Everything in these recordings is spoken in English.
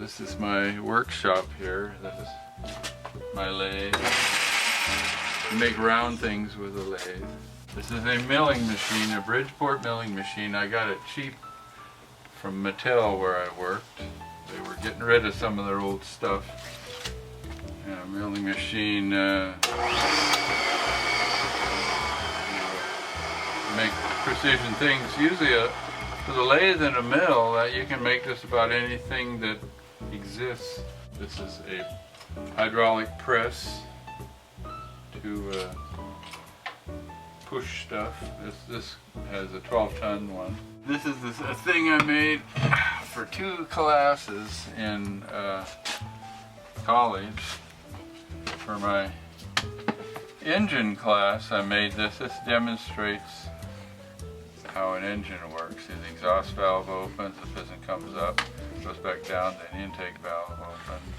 This is my workshop here. This is my lathe. I make round things with a lathe. This is a milling machine, a Bridgeport milling machine. I got it cheap from Mattel where I worked. They were getting rid of some of their old stuff. And a milling machine make precision things. Usually with a lathe and a mill, you can make just about anything that exists. This is a hydraulic press to push stuff. This has a 12-ton one. This is a thing I made for 2 classes in college. For my engine class, I made this. This demonstrates how an engine works. The exhaust valve opens, the piston comes up, goes back down, then the intake valve opens.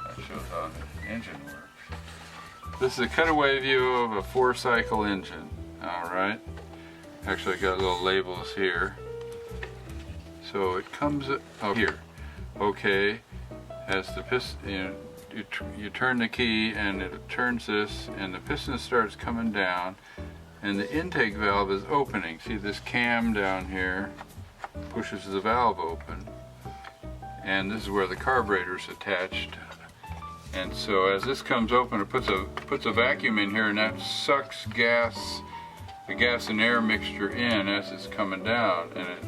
That shows how the engine works. This is a cutaway view of a 4-cycle engine. Alright. Actually, I got little labels here. So it comes up here. Okay. As the piston, you turn the key and it turns this, and the piston starts coming down, and the intake valve is opening. See this cam down here pushes the valve open, and this is where the carburetor is attached. And so as this comes open, it puts a vacuum in here, and that sucks the gas and air mixture in as it's coming down, and it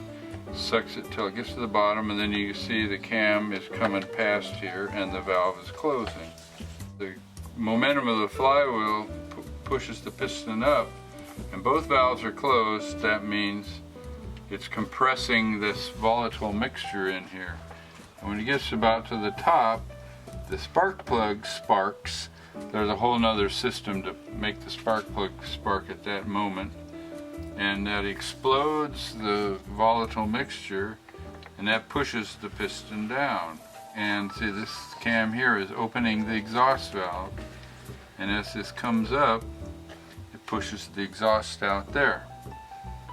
sucks it till it gets to the bottom, and then you see the cam is coming past here and the valve is closing. The momentum of the flywheel pushes the piston up, and both valves are closed. That means it's compressing this volatile mixture in here. And when it gets about to the top, the spark plug sparks. There's a whole nother system to make the spark plug spark at that moment, and that explodes the volatile mixture, and that pushes the piston down. And see, this cam here is opening the exhaust valve, and as this comes up, it pushes the exhaust out there,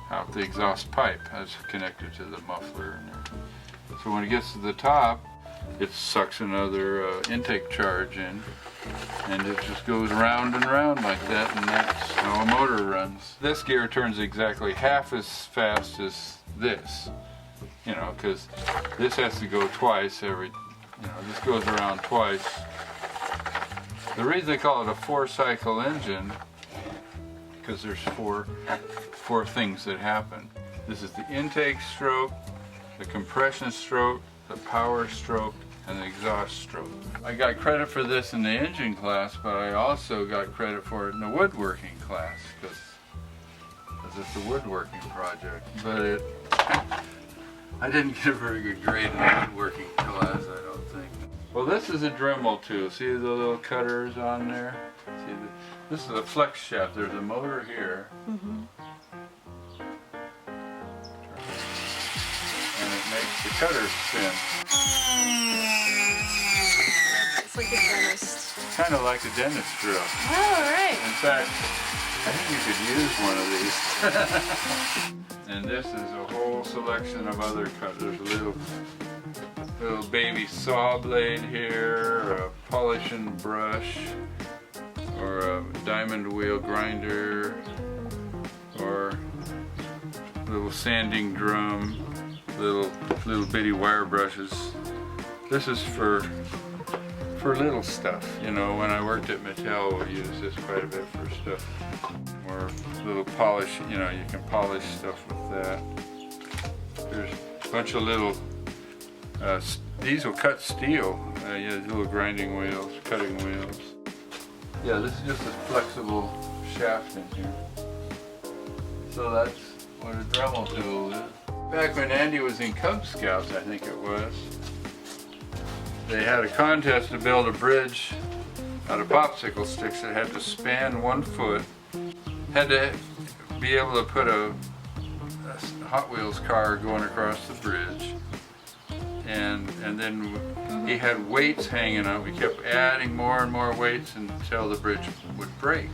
out the exhaust pipe that's connected to the muffler. So when it gets to the top, it sucks another intake charge in, and it just goes round and round like that, and that's how a motor runs. This gear turns exactly half as fast as this, you know, because this has to go twice this goes around twice. The reason they call it a 4-cycle engine, because there's four things that happen. This is the intake stroke, the compression stroke, the power stroke, and the exhaust stroke. I got credit for this in the engine class, but I also got credit for it in the woodworking class, because it's a woodworking project. But I didn't get a very good grade in the woodworking class, I don't think. Well, this is a Dremel tool. See the little cutters on there? See, this is a flex shaft. There's a motor here. Mm-hmm. And it makes the cutter spin. It's like a dentist. Kind of like a dentist drill. Oh, right. In fact, I think you could use one of these. And this is a whole selection of other cutters. A little baby saw blade here, a polishing brush, or a diamond wheel grinder, or a little sanding drum, little bitty wire brushes. This is for little stuff. You know, when I worked at Mattel, we used this quite a bit for stuff. Or little polish, you know, you can polish stuff with that. There's a bunch of little, these will cut steel. Yeah, little grinding wheels, cutting wheels. Yeah, this is just a flexible shaft in here. So that's what a Dremel tool is. Back when Andy was in Cub Scouts, I think it was, they had a contest to build a bridge out of popsicle sticks that had to span 1 foot. Had to be able to put a Hot Wheels car going across the bridge. And then he had weights hanging up. We kept adding more and more weights until the bridge would break.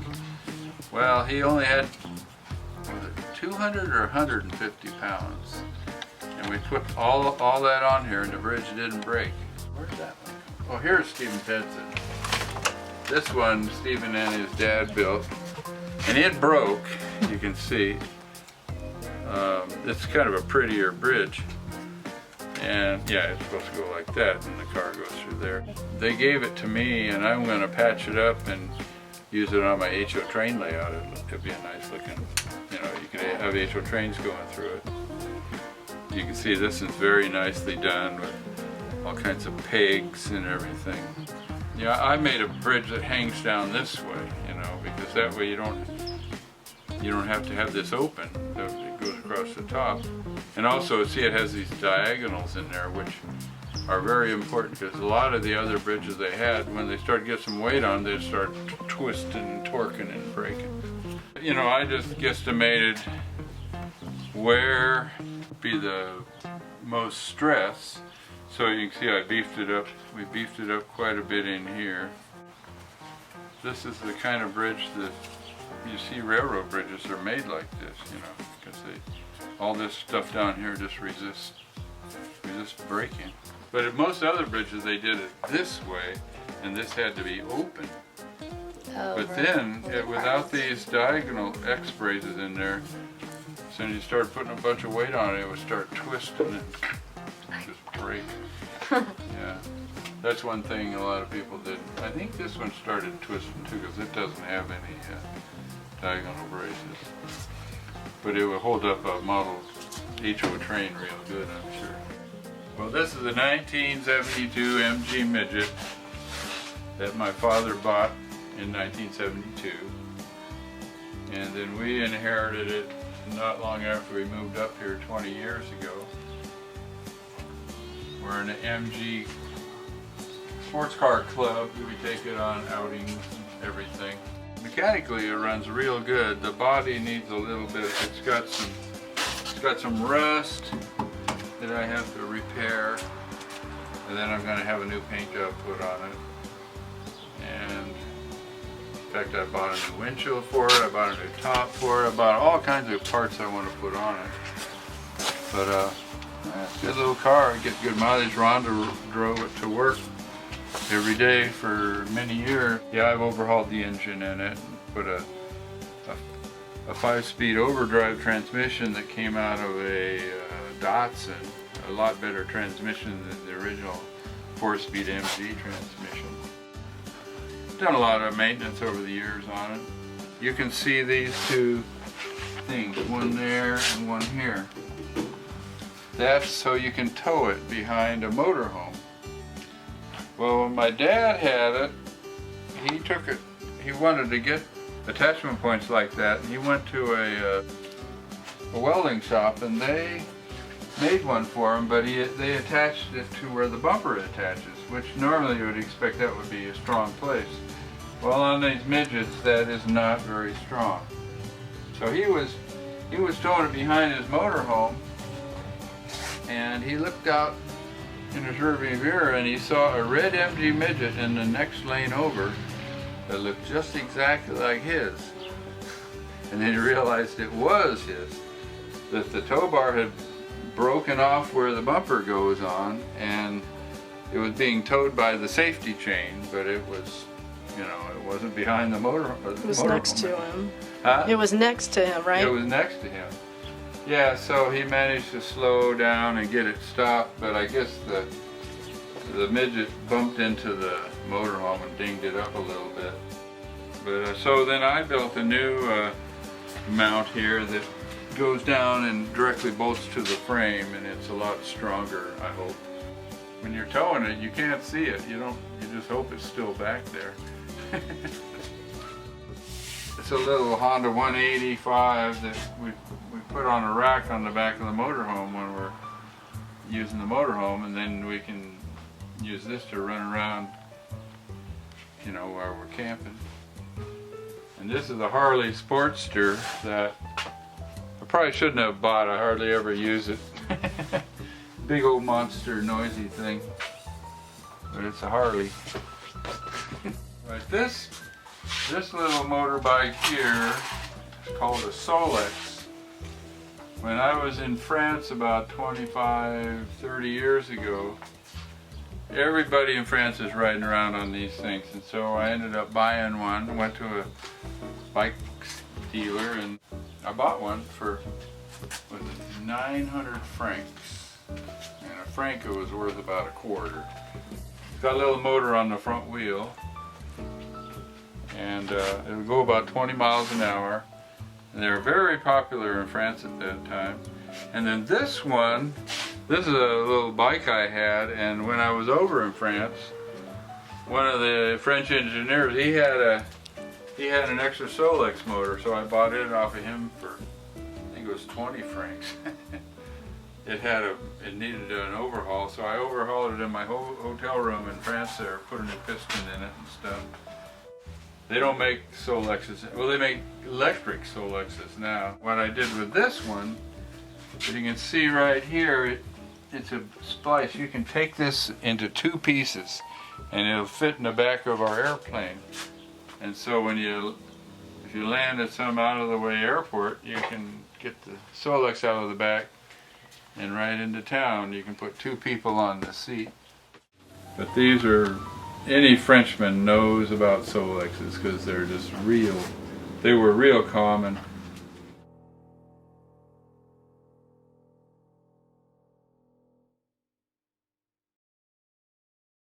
Well, he only had, was it 200 or 150 pounds? And And we put all that on here and the bridge didn't break. Where's that one? Oh, here's Stephen Pedson. This one Stephen and his dad built. And it broke, you can see. It's kind of a prettier bridge. And yeah, it's supposed to go like that and the car goes through there. They gave it to me and I'm going to patch it up and use it on my HO train layout. It'd be a nice looking, you know, you could have HO trains going through it. You can see this is very nicely done with all kinds of pegs and everything. Yeah, I made a bridge that hangs down this way, you know, because that way you don't have to have this open. It goes across the top. And also, see, it has these diagonals in there, which are very important because a lot of the other bridges they had, when they start to get some weight on, they start twisting and torquing and breaking. You know, I just guesstimated where would be the most stress. So you can see I beefed it up. We beefed it up quite a bit in here. This is the kind of bridge that you see railroad bridges are made like this, you know, because all this stuff down here just resists breaking. But at most other bridges they did it this way, and this had to be open. Oh, but right. then, without these diagonal X braces in there, as soon as you start putting a bunch of weight on it, it would start twisting and just break. Yeah, that's one thing a lot of people did. I think this one started twisting too, because it doesn't have any diagonal braces. But it would hold up a model HO train real good, I'm sure. Well, this is a 1972 MG Midget that my father bought in 1972. And then we inherited it not long after we moved up here 20 years ago. We're in an MG sports car club. We take it on outings and everything. Mechanically, it runs real good. The body needs a little bit. It's got some rust that I have to repair, and then I'm going to have a new paint job put on it. And in fact, I bought a new windshield for it. I bought a new top for it. I bought all kinds of parts I want to put on it. But it's a good little car. It gets good mileage. Rhonda drove it to work every day for many years. Yeah, I've overhauled the engine in it, put a 5-speed overdrive transmission that came out of a Datsun, a lot better transmission than the original 4-speed MG transmission. Done a lot of maintenance over the years on it. You can see these two things, one there and one here. That's so you can tow it behind a motorhome. Well, when my dad had it, he wanted to get attachment points like that, and he went to a welding shop and they made one for him, but they attached it to where the bumper attaches, which normally you would expect that would be a strong place. Well, on these midgets, that is not very strong. So he was towing it behind his motorhome, and he looked out in his rearview mirror and he saw a red MG Midget in the next lane over that looked just exactly like his. And then he realized it was his, that the tow bar had broken off where the bumper goes on, and it was being towed by the safety chain, but it was, you know, it wasn't behind the motor. It was next to him. Huh? It was next to him, right? It was next to him. Yeah, so he managed to slow down and get it stopped, but I guess the midget bumped into the motorhome and dinged it up a little bit. But so then I built a new mount here that goes down and directly bolts to the frame, and it's a lot stronger, I hope. When you're towing it, you can't see it. You just hope it's still back there. It's a little Honda 185 that we put on a rack on the back of the motorhome when we're using the motorhome, and then we can use this to run around, you know, while we're camping. And this is a Harley Sportster that I probably shouldn't have bought. I hardly ever use it. Big old monster noisy thing, but it's a Harley. Right, this little motorbike here is called a Solex, When I was in France about 25, 30 years ago, everybody in France is riding around on these things, and so I ended up buying one. Went to a bike dealer and I bought one for 900 francs, and a franc was worth about a quarter. It's got a little motor on the front wheel, and it would go about 20 miles an hour. And they were very popular in France at that time. And then this one, this is a little bike I had, and when I was over in France, one of the French engineers, he had an extra Solex motor, so I bought it off of him for, I think it was 20 francs. It needed an overhaul, so I overhauled it in my hotel room in France there, put a new piston in it and stuff. They don't make Solexes, well, they make electric Solexes now. What I did with this one, as you can see right here, it's a splice. You can take this into two pieces and it'll fit in the back of our airplane. And so when if you land at some out of the way airport, you can get the Solex out of the back and right into town. You can put two people on the seat. But these are, any Frenchman knows about Solexes because they're just real. They were real common.